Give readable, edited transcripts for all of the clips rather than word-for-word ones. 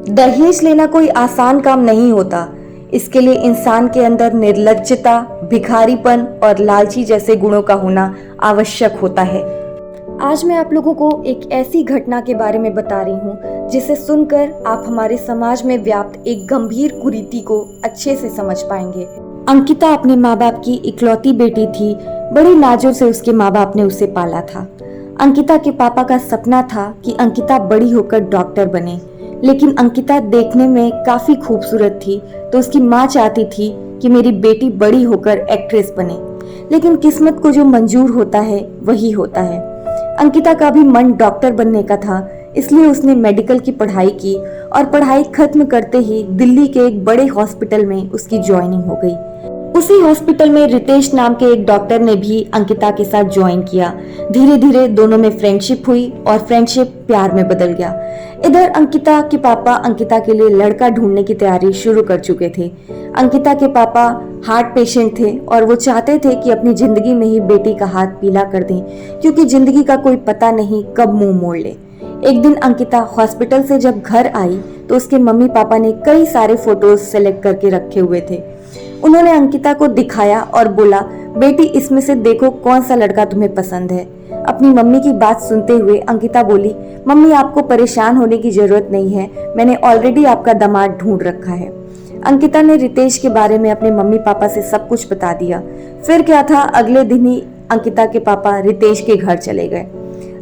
दहेज लेना कोई आसान काम नहीं होता। इसके लिए इंसान के अंदर निर्लज्जता, भिखारीपन और लालची जैसे गुणों का होना आवश्यक होता है। आज मैं आप लोगों को एक ऐसी घटना के बारे में बता रही हूँ जिसे सुनकर आप हमारे समाज में व्याप्त एक गंभीर कुरीति को अच्छे से समझ पाएंगे। अंकिता अपने माँ बाप की इकलौती बेटी थी। बड़ी लाजों से उसके माँ बाप ने उसे पाला था। अंकिता के पापा का सपना था कि अंकिता बड़ी होकर डॉक्टर बने, लेकिन अंकिता देखने में काफी खूबसूरत थी, तो उसकी माँ चाहती थी कि मेरी बेटी बड़ी होकर एक्ट्रेस बने। लेकिन किस्मत को जो मंजूर होता है वही होता है। अंकिता का भी मन डॉक्टर बनने का था, इसलिए उसने मेडिकल की पढ़ाई की और पढ़ाई खत्म करते ही दिल्ली के एक बड़े हॉस्पिटल में उसकी ज्वाइनिंग हो गई। उसी हॉस्पिटल में रितेश नाम के एक डॉक्टर ने भी अंकिता के साथ ज्वाइन किया। धीरे धीरे दोनों में फ्रेंडशिप हुई और फ्रेंडशिप प्यार में बदल गया। इधर अंकिता के पापा अंकिता के लिए लड़का ढूंढने की तैयारी शुरू कर चुके थे। अंकिता के पापा हार्ट पेशेंट थे और वो चाहते थे कि अपनी जिंदगी में ही बेटी का हाथ पीला कर दें, क्योंकि जिंदगी का कोई पता नहीं कब मुंह मोड़ ले। एक दिन अंकिता हॉस्पिटल से जब घर आई तो उसके मम्मी पापा ने कई सारे फोटोज सेलेक्ट करके रखे हुए थे। उन्होंने अंकिता को दिखाया और बोला, बेटी इसमें से देखो कौन सा लड़का तुम्हें पसंद है। अपनी मम्मी की बात सुनते हुए अंकिता बोली, मम्मी आपको परेशान होने की जरूरत नहीं है, मैंने ऑलरेडी आपका दामाद ढूंढ रखा है। अंकिता ने रितेश के बारे में अपने मम्मी पापा से सब कुछ बता दिया। फिर क्या था, अगले दिन ही अंकिता के पापा रितेश के घर चले गए।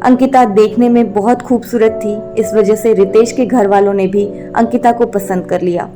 अंकिता देखने में बहुत खूबसूरत थी, इस वजह से रितेश के घर वालों ने भी अंकिता को पसंद कर लिया।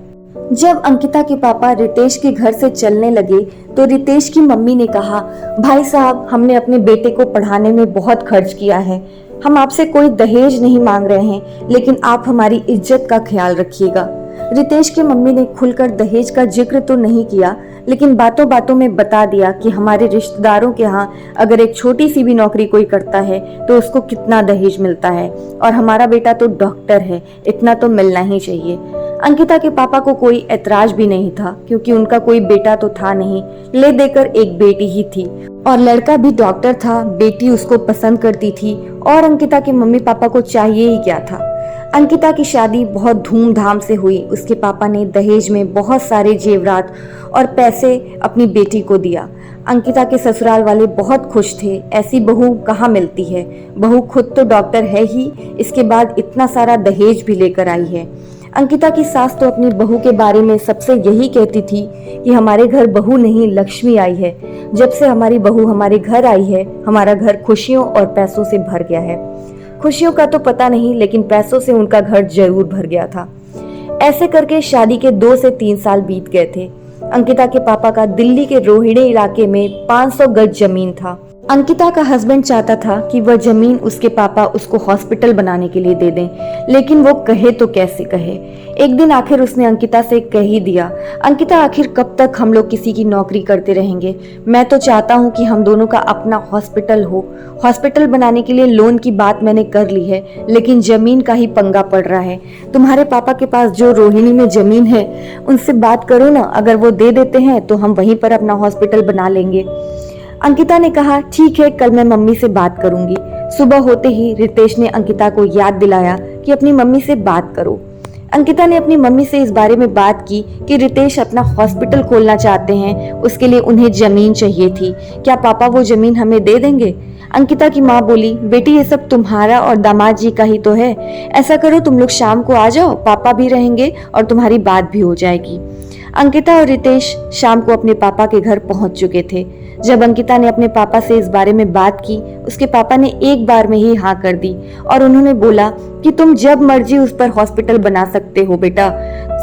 जब अंकिता के पापा रितेश के घर से चलने लगे तो रितेश की मम्मी ने कहा, भाई साहब हमने अपने बेटे को पढ़ाने में बहुत खर्च किया है, हम आपसे कोई दहेज नहीं मांग रहे हैं, लेकिन आप हमारी इज्जत का ख्याल रखिएगा। रितेश की मम्मी ने खुलकर दहेज का जिक्र तो नहीं किया, लेकिन बातों बातों में बता दिया कि हमारे रिश्तेदारों के यहाँ अगर एक छोटी सी भी नौकरी कोई करता है तो उसको कितना दहेज मिलता है, और हमारा बेटा तो डॉक्टर है, इतना तो मिलना ही चाहिए। अंकिता के पापा को कोई ऐतराज भी नहीं था, क्योंकि उनका कोई बेटा तो था नहीं, ले देकर एक बेटी ही थी, और लड़का भी डॉक्टर था, बेटी उसको पसंद करती थी, और अंकिता के मम्मी पापा को चाहिए ही क्या था। अंकिता की शादी बहुत धूमधाम से हुई। उसके पापा ने दहेज में बहुत सारे जेवरात और पैसे अपनी बेटी को दिया। अंकिता के ससुराल वाले बहुत खुश थे, ऐसी बहू कहाँ मिलती है, बहू खुद तो डॉक्टर है ही, इसके बाद इतना सारा दहेज भी लेकर आई है। अंकिता की सास तो अपनी बहू के बारे में सबसे यही कहती थी कि हमारे घर बहू नहीं लक्ष्मी आई है, जब से हमारी बहू हमारे घर आई है हमारा घर खुशियों और पैसों से भर गया है। खुशियों का तो पता नहीं, लेकिन पैसों से उनका घर जरूर भर गया था। ऐसे करके शादी के 2 से 3 साल बीत गए थे। अंकिता के पापा का दिल्ली के रोहिणी इलाके में 500 गज जमीन था। अंकिता का हस्बैंड चाहता था कि वह जमीन उसके पापा उसको हॉस्पिटल बनाने के लिए दे दें, लेकिन वो कहे तो कैसे कहे। एक दिन आखिर उसने अंकिता से कह ही दिया, अंकिता आखिर कब तक हम लोग किसी की नौकरी करते रहेंगे, मैं तो चाहता हूँ कि हम दोनों का अपना हॉस्पिटल हो। हॉस्पिटल बनाने के लिए लोन की बात मैंने कर ली है, लेकिन जमीन का ही पंगा पड़ रहा है। तुम्हारे पापा के पास जो रोहिणी में जमीन है उनसे बात करो ना, अगर वो दे देते हैं तो हम वहीं पर अपना हॉस्पिटल बना लेंगे। अंकिता ने कहा, ठीक है, कल मैं मम्मी से बात करूंगी। सुबह होते ही रितेश ने अंकिता को याद दिलाया कि अपनी मम्मी से बात करो। अंकिता ने अपनी मम्मी से इस बारे में बात की कि रितेश अपना हॉस्पिटल खोलना चाहते हैं, उसके लिए उन्हें जमीन चाहिए थी, क्या पापा वो जमीन हमें दे देंगे। अंकिता की माँ बोली, बेटी ये सब तुम्हारा और दामाद जी का ही तो है, ऐसा करो तुम लोग शाम को आ जाओ, पापा भी रहेंगे और तुम्हारी बात भी हो जाएगी। अंकिता और रितेश शाम को अपने पापा के घर पहुंच चुके थे। जब अंकिता ने अपने पापा से इस बारे में बात की, उसके पापा ने एक बार में ही हाँ कर दी और उन्होंने बोला कि तुम जब मर्जी उस पर हॉस्पिटल बना सकते हो बेटा,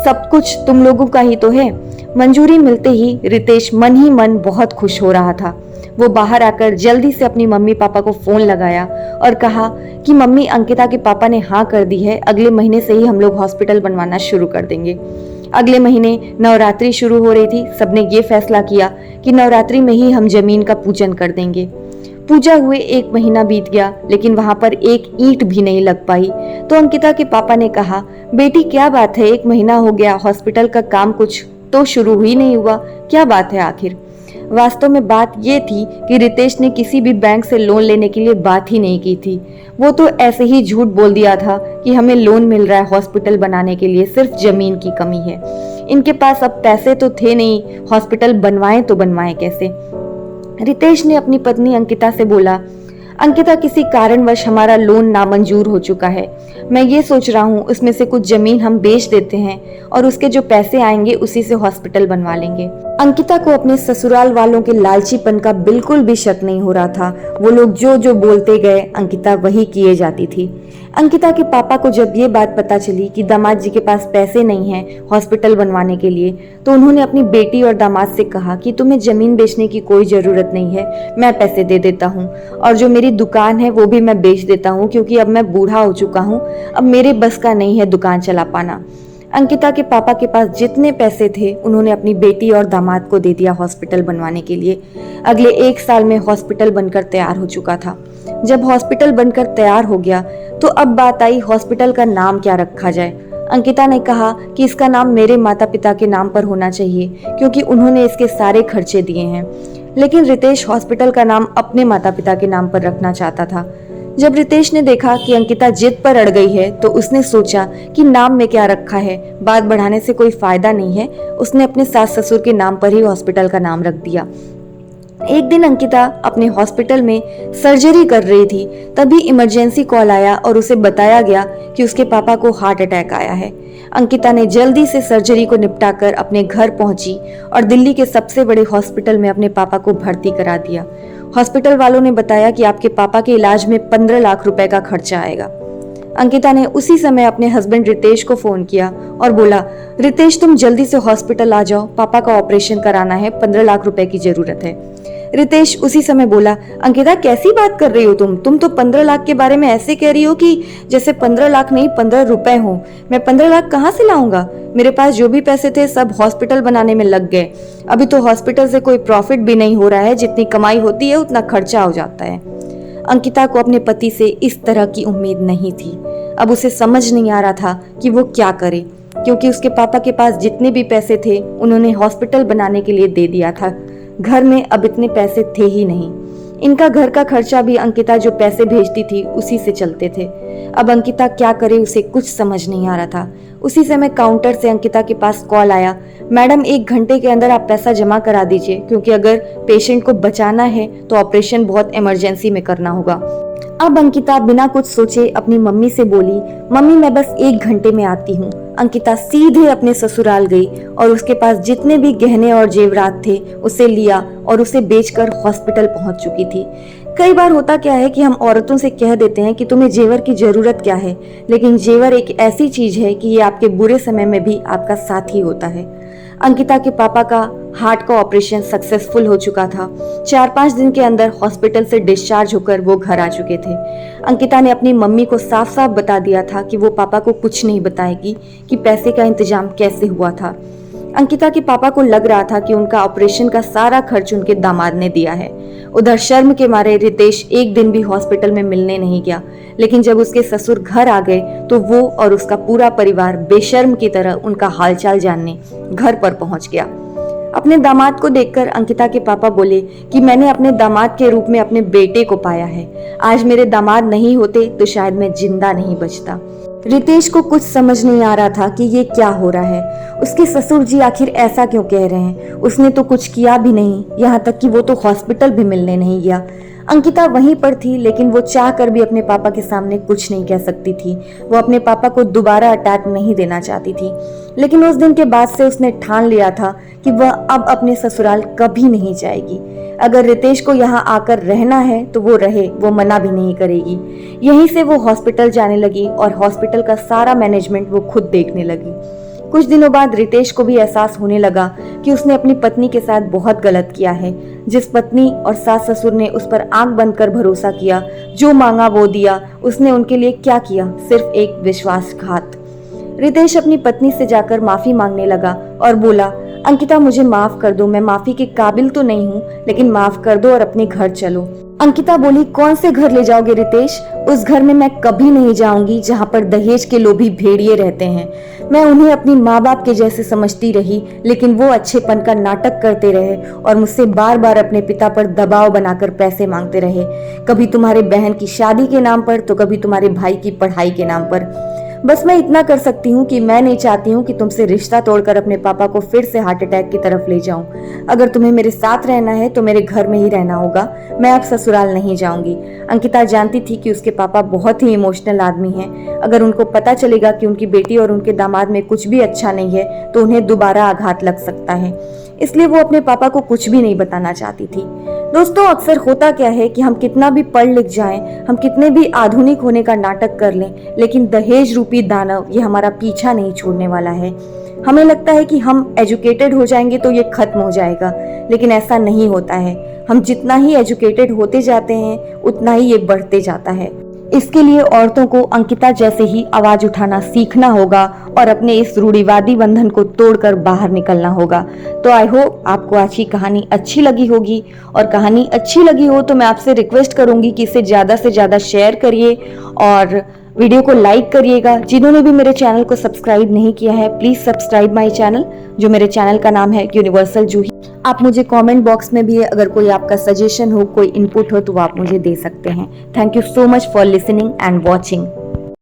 सब कुछ तुम लोगों का ही तो है। मंजूरी मिलते ही रितेश मन ही मन बहुत खुश हो रहा था। वो बाहर आकर जल्दी से अपनी मम्मी पापा को फोन लगाया और कहा कि मम्मी, अंकिता के पापा ने हाँ कर दी है, अगले महीने से ही हम लोग हॉस्पिटल बनवाना शुरू कर देंगे। अगले महीने नवरात्रि शुरू हो रही थी। सबने ये फैसला किया कि नवरात्रि में ही हम जमीन का पूजन कर देंगे। पूजा हुए 1 महीना बीत गया, लेकिन वहां पर एक ईंट भी नहीं लग पाई। तो अंकिता के पापा ने कहा, बेटी क्या बात है, 1 महीना हो गया, हॉस्पिटल का काम कुछ तो शुरू ही नहीं हुआ, क्या बात है आखिर। वास्तव में बात ये थी कि रितेश ने किसी भी बैंक से लोन लेने के लिए बात ही नहीं की थी। वो तो ऐसे ही झूठ बोल दिया था कि हमें लोन मिल रहा है हॉस्पिटल बनाने के लिए, सिर्फ जमीन की कमी है। इनके पास अब पैसे तो थे नहीं, हॉस्पिटल बनवाएं तो बनवाएं कैसे। रितेश ने अपनी पत्नी अंकिता से बोला, अंकिता, किसी कारणवश हमारा लोन नामंजूर हो चुका है। मैं ये सोच रहा हूँ उसमें से कुछ जमीन हम बेच देते हैं और उसके जो पैसे आएंगे उसी से हॉस्पिटल बनवा लेंगे। अंकिता को अपने ससुराल वालों के लालचीपन का बिल्कुल भी शक नहीं हो रहा था। वो लोग जो जो बोलते गए अंकिता वही किए जाती थी। अंकिता के पापा को जब ये बात पता चली कि दामाद जी के पास पैसे नहीं हैं हॉस्पिटल बनवाने के लिए, तो उन्होंने अपनी बेटी और दामाद से कहा कि तुम्हें जमीन बेचने की कोई जरूरत नहीं है, मैं पैसे दे देता हूँ और जो मेरी दुकान है वो भी मैं बेच देता हूँ, क्योंकि अब मैं बूढ़ा हो चुका हूँ, अब मेरे बस का नहीं है दुकान चला पाना। अंकिता के पापा के पास जितने पैसे थे उन्होंने अपनी बेटी और दामाद को दे दिया हॉस्पिटल बनवाने के लिए। अगले 1 साल में हॉस्पिटल बनकर तैयार हो चुका था। जब हॉस्पिटल बनकर तैयार हो गया तो अब बात आई हॉस्पिटल का नाम क्या रखा जाए। अंकिता ने कहा कि इसका नाम मेरे माता पिता के नाम पर होना चाहिए, क्योंकि उन्होंने इसके सारे खर्चे दिए हैं। लेकिन रितेश हॉस्पिटल का नाम अपने माता पिता के नाम पर रखना चाहता था। जब रितेश ने देखा कि अंकिता जिद पर अड़ गई है तो उसने सोचा कि नाम में क्या रखा है, बात बढ़ाने से कोई फायदा नहीं है। उसने अपने सास ससुर के नाम पर ही हॉस्पिटल का नाम रख दिया। एक दिन अंकिता अपने हॉस्पिटल में सर्जरी कर रही थी, तभी इमरजेंसी कॉल आया और उसे बताया गया कि उसके पापा को हार्ट अटैक आया है। अंकिता ने जल्दी से सर्जरी को निपटाकर अपने घर पहुंची और दिल्ली के सबसे बड़े हॉस्पिटल में अपने पापा को भर्ती करा दिया। हॉस्पिटल वालों ने बताया कि आपके पापा के इलाज में 15 लाख रुपए का खर्चा आएगा। अंकिता ने उसी समय अपने हस्बैंड रितेश को फोन किया और बोला, रितेश तुम जल्दी से हॉस्पिटल आ जाओ, पापा का ऑपरेशन कराना है, 15 लाख रुपए की जरूरत है। रितेश उसी समय बोला, अंकिता कैसी बात कर रही हो तुम तो 15 लाख के बारे में ऐसे कह रही हो कि जैसे 15 लाख नहीं 15 रुपए हो। मैं 15 लाख कहाँ से लाऊंगा? मेरे पास जो भी पैसे थे सब हॉस्पिटल बनाने में लग गए। अभी तो हॉस्पिटल से कोई प्रॉफिट भी नहीं हो रहा है, जितनी कमाई होती है उतना खर्चा हो जाता है। अंकिता को अपने पति से इस तरह की उम्मीद नहीं थी। अब उसे समझ नहीं आ रहा था कि वो क्या करे, क्योंकि उसके पापा के पास जितने भी पैसे थे उन्होंने हॉस्पिटल बनाने के लिए दे दिया था। घर में अब इतने पैसे थे ही नहीं। इनका घर का खर्चा भी अंकिता जो पैसे भेजती थी उसी से चलते थे। अब अंकिता क्या करे उसे कुछ समझ नहीं आ रहा था। उसी समय काउंटर से अंकिता के पास कॉल आया, मैडम 1 घंटे के अंदर आप पैसा जमा करा दीजिए, क्योंकि अगर पेशेंट को बचाना है तो ऑपरेशन बहुत इमरजेंसी में करना होगा। अब अंकिता बिना कुछ सोचे अपनी मम्मी से बोली, मम्मी मैं बस 1 घंटे में आती हूँ। अंकिता सीधे अपने ससुराल गई और उसके पास जितने भी गहने और जेवरात थे उसे लिया और उसे बेचकर हॉस्पिटल पहुंच चुकी थी। कई बार होता क्या है कि हम औरतों से कह देते हैं कि तुम्हें जेवर की जरूरत क्या है, लेकिन जेवर एक ऐसी चीज है कि ये आपके बुरे समय में भी आपका साथी होता है। अंकिता के पापा का हार्ट का ऑपरेशन सक्सेसफुल हो चुका था। 4-5 दिन के अंदर हॉस्पिटल से डिस्चार्ज होकर वो घर आ चुके थे। अंकिता ने अपनी मम्मी को साफ साफ बता दिया था कि वो पापा को कुछ नहीं बताएगी कि पैसे का इंतजाम कैसे हुआ था। अंकिता के पापा को लग रहा था कि उनका ऑपरेशन का सारा खर्च उनके दामाद ने दिया है। उधर शर्म के मारे रितेश एक दिन भी हॉस्पिटल में मिलने नहीं गया, लेकिन जब उसके ससुर घर आ गए तो वो और उसका पूरा परिवार बेशर्म की तरह उनका हालचाल जानने घर पर पहुंच गया। अपने दामाद को देखकर अंकिता के पापा बोले कि मैंने अपने दामाद के रूप में अपने बेटे को पाया है। आज मेरे दामाद नहीं होते तो शायद मैं जिंदा नहीं बचता। रितेश को कुछ समझ नहीं आ रहा था कि ये क्या हो रहा है। उसके ससुर जी आखिर ऐसा क्यों कह रहे हैं? उसने तो कुछ किया भी नहीं, यहाँ तक कि वो तो हॉस्पिटल भी मिलने नहीं गया। अंकिता वहीं पर थी, लेकिन वो चाह कर भी अपने पापा के सामने कुछ नहीं कह सकती थी। वो अपने पापा को दोबारा अटैक नहीं देना चाहती थी, लेकिन उस दिन के बाद से उसने ठान लिया था कि वह अब अपने ससुराल कभी नहीं जाएगी। अगर रितेश को यहाँ आकर रहना है तो वो रहे, वो मना भी नहीं करेगी। यहीं से वो हॉस्पिटल जाने लगी और हॉस्पिटल का सारा मैनेजमेंट वो खुद देखने लगी। कुछ दिनों बाद रितेश को भी एहसास होने लगा कि उसने अपनी पत्नी के साथ बहुत गलत किया है। जिस पत्नी और सास ससुर ने उस पर आंख बंद कर भरोसा किया, जो मांगा वो दिया, उसने उनके लिए क्या किया? सिर्फ एक विश्वासघात। रितेश अपनी पत्नी से जाकर माफी मांगने लगा और बोला, अंकिता मुझे माफ कर दो, मैं माफी के काबिल तो नहीं हूँ, लेकिन माफ कर दो और अपने घर चलो। अंकिता बोली, कौन से घर ले जाओगे रितेश? उस घर में मैं कभी नहीं जाऊंगी जहां पर दहेज के लोभी भेड़िए रहते हैं। मैं उन्हें अपनी माँ बाप के जैसे समझती रही, लेकिन वो अच्छेपन का नाटक करते रहे और मुझसे बार बार अपने पिता पर दबाव बनाकर पैसे मांगते रहे। कभी तुम्हारे बहन की शादी के नाम पर, तो कभी तुम्हारे भाई की पढ़ाई के नाम पर। बस मैं इतना कर सकती हूँ कि मैं नहीं चाहती हूँ कि तुमसे रिश्ता तोड़कर अपने पापा को फिर से हार्ट अटैक की तरफ ले जाऊं। अगर तुम्हें मेरे साथ रहना है तो मेरे घर में ही रहना होगा, मैं अब ससुराल नहीं जाऊंगी। अंकिता जानती थी कि उसके पापा बहुत ही इमोशनल आदमी हैं। अगर उनको पता चलेगा कि उनकी बेटी और उनके दामाद में कुछ भी अच्छा नहीं है तो उन्हें दोबारा आघात लग सकता है, इसलिए वो अपने पापा को कुछ भी नहीं बताना चाहती थी। दोस्तों, अक्सर होता क्या है कि हम कितना भी पढ़ लिख जाएं, हम कितने भी आधुनिक होने का नाटक कर लें, लेकिन दहेज रूपी दानव ये हमारा पीछा नहीं छोड़ने वाला है। हमें लगता है कि हम एजुकेटेड हो जाएंगे तो ये खत्म हो जाएगा, लेकिन ऐसा नहीं होता है। हम जितना ही एजुकेटेड होते जाते हैं उतना ही ये बढ़ते जाता है। इसके लिए औरतों को अंकिता जैसे ही आवाज उठाना सीखना होगा और अपने इस रूढ़िवादी बंधन को तोड़कर बाहर निकलना होगा। तो आई होप आपको आज की कहानी अच्छी लगी होगी, और कहानी अच्छी लगी हो तो मैं आपसे रिक्वेस्ट करूंगी कि इसे ज्यादा से ज्यादा शेयर करिए और वीडियो को लाइक करिएगा। जिन्होंने भी मेरे चैनल को सब्सक्राइब नहीं किया है, प्लीज सब्सक्राइब माय चैनल, जो मेरे चैनल का नाम है यूनिवर्सल जूही। आप मुझे कमेंट बॉक्स में भी अगर कोई आपका सजेशन हो, कोई इनपुट हो, तो वो आप मुझे दे सकते हैं। Thank you so much for listening and watching.